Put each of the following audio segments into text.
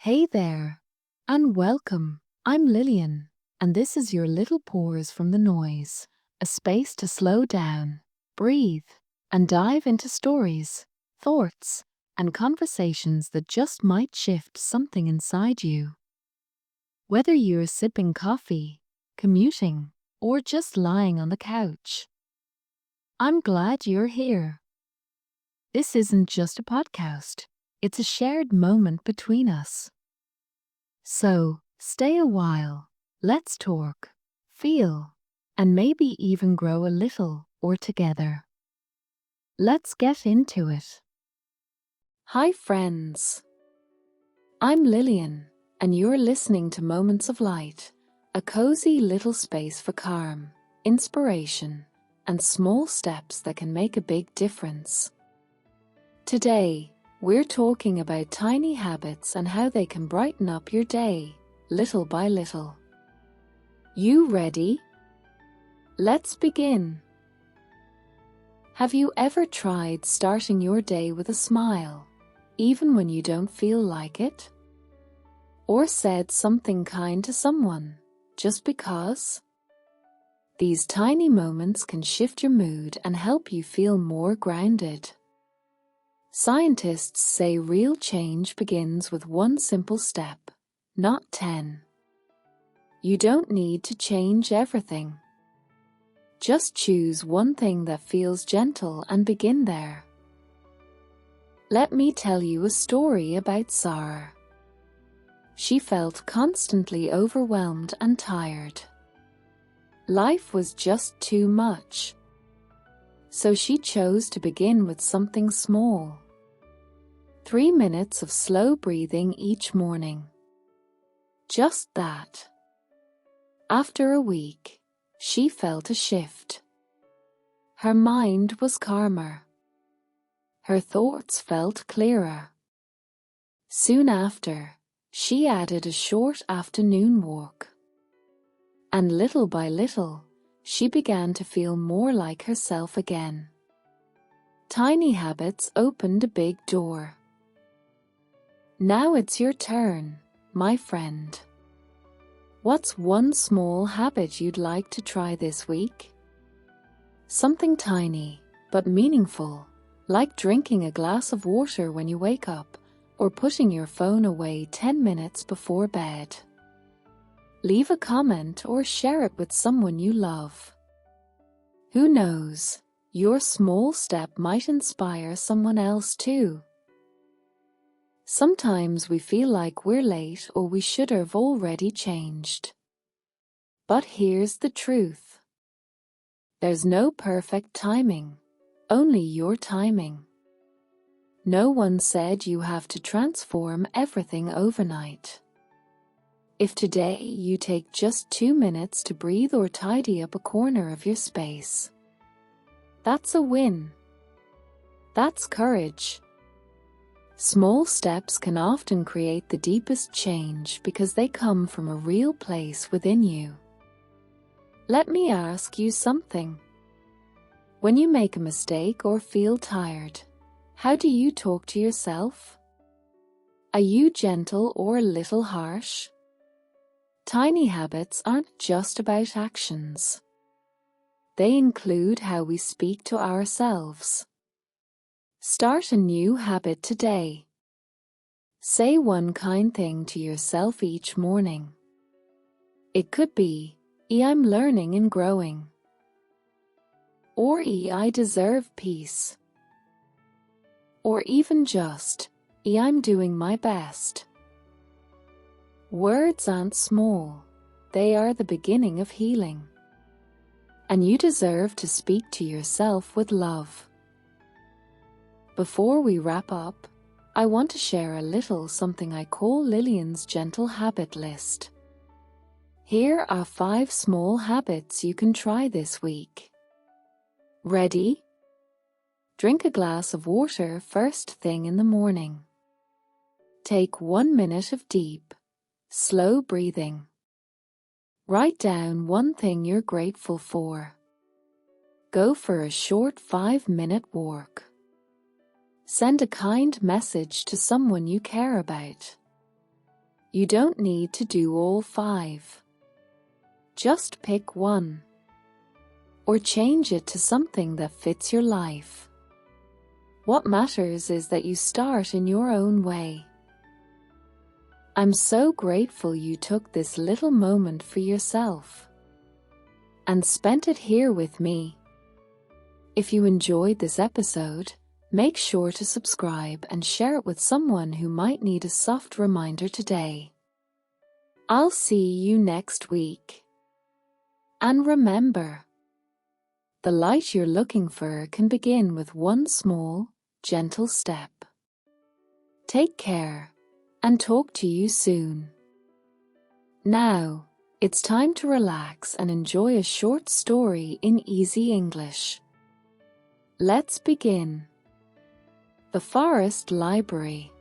Hey there, and welcome. I'm Lilian, and this is your little pause from the noise, a space to slow down, breathe, and dive into stories, thoughts, and conversations that just might shift something inside you. Whether you're sipping coffee, commuting, or just lying on the couch, I'm glad you're here. This isn't just a podcast, it's a shared moment between us. So, stay a while, let's talk, feel, and maybe even grow a little or together. Let's get into it. Hi, friends. I'm Lilian, and you're listening to Moments of Light, a cozy little space for calm, inspiration, and small steps that can make a big difference. Today, we're talking about tiny habits and how they can brighten up your day, little by little. You ready? Let's begin. Have you ever tried starting your day with a smile, even when you don't feel like it? Or said something kind to someone, just because? These tiny moments can shift your mood and help you feel more grounded. Scientists say real change begins with one simple step, not 10. You don't need to change everything. Just choose one thing that feels gentle and begin there. Let me tell you a story about Sarah. She felt constantly overwhelmed and tired. Life was just too much. So she chose to begin with something small. 3 minutes of slow breathing each morning. Just that. After a week, she felt a shift. Her mind was calmer. Her thoughts felt clearer. Soon after, she added a short afternoon walk. And little by little, she began to feel more like herself again. Tiny habits opened a big door. Now it's your turn, my friend. What's one small habit you'd like to try this week? Something tiny, but meaningful, like drinking a glass of water when you wake up, or putting your phone away 10 minutes before bed. Leave a comment or share it with someone you love. Who knows, your small step might inspire someone else too. Sometimes we feel like we're late or we should have already changed. But here's the truth. There's no perfect timing, only your timing. No one said you have to transform everything overnight. If today you take just 2 minutes to breathe or tidy up a corner of your space, that's a win. That's courage. Small steps can often create the deepest change because they come from a real place within you. Let me ask you something. When you make a mistake or feel tired, how do you talk to yourself? Are you gentle or a little harsh? Tiny habits aren't just about actions. They include how we speak to ourselves. Start a new habit today. Say one kind thing to yourself each morning. It could be, I'm learning and growing. Or I deserve peace. Or even just, I'm doing my best. Words aren't small, they are the beginning of healing. And you deserve to speak to yourself with love. Before we wrap up, I want to share a little something I call Lilian's gentle habit list. Here are 5 small habits you can try this week. Ready? Drink a glass of water first thing in the morning. Take 1 minute of deep, slow breathing. Write down one thing you're grateful for. Go for a short 5-minute walk. Send a kind message to someone you care about. You don't need to do all 5. Just pick one, or change it to something that fits your life. What matters is that you start in your own way. I'm so grateful you took this little moment for yourself and spent it here with me. If you enjoyed this episode, make sure to subscribe and share it with someone who might need a soft reminder today. I'll see you next week. And remember, the light you're looking for can begin with one small, gentle step. Take care, and talk to you soon. Now, it's time to relax and enjoy a short story in easy English. Let's begin. The Forest Library.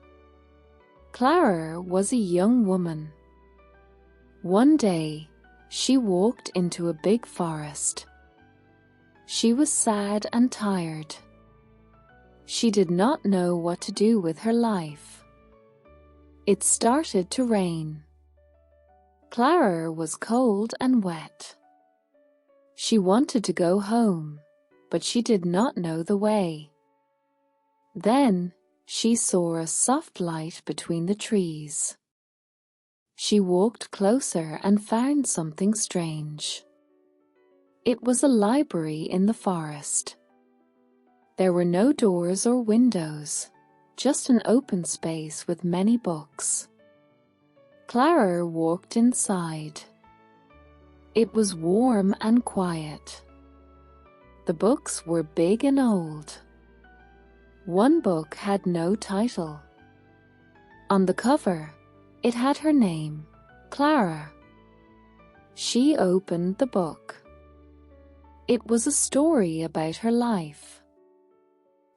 Clara was a young woman. One day, she walked into a big forest. She was sad and tired. She did not know what to do with her life. It started to rain. Clara was cold and wet. She wanted to go home, but she did not know the way. Then she saw a soft light between the trees. She walked closer and found something strange. It was a library in the forest. There were no doors or windows, just an open space with many books. Clara walked inside. It was warm and quiet. The books were big and old. One book had no title. On the cover, it had her name, Clara. She opened the book. It was a story about her life.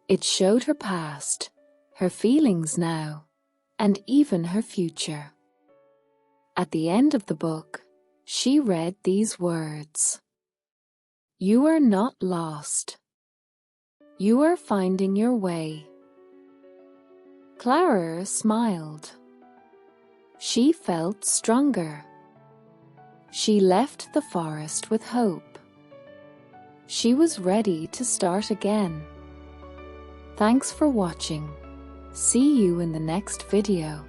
It showed her past, her feelings now, and even her future. At the end of the book, she read these words: "You are not lost. You are finding your way." Clara smiled. She felt stronger. She left the forest with hope. She was ready to start again. Thanks for watching. See you in the next video.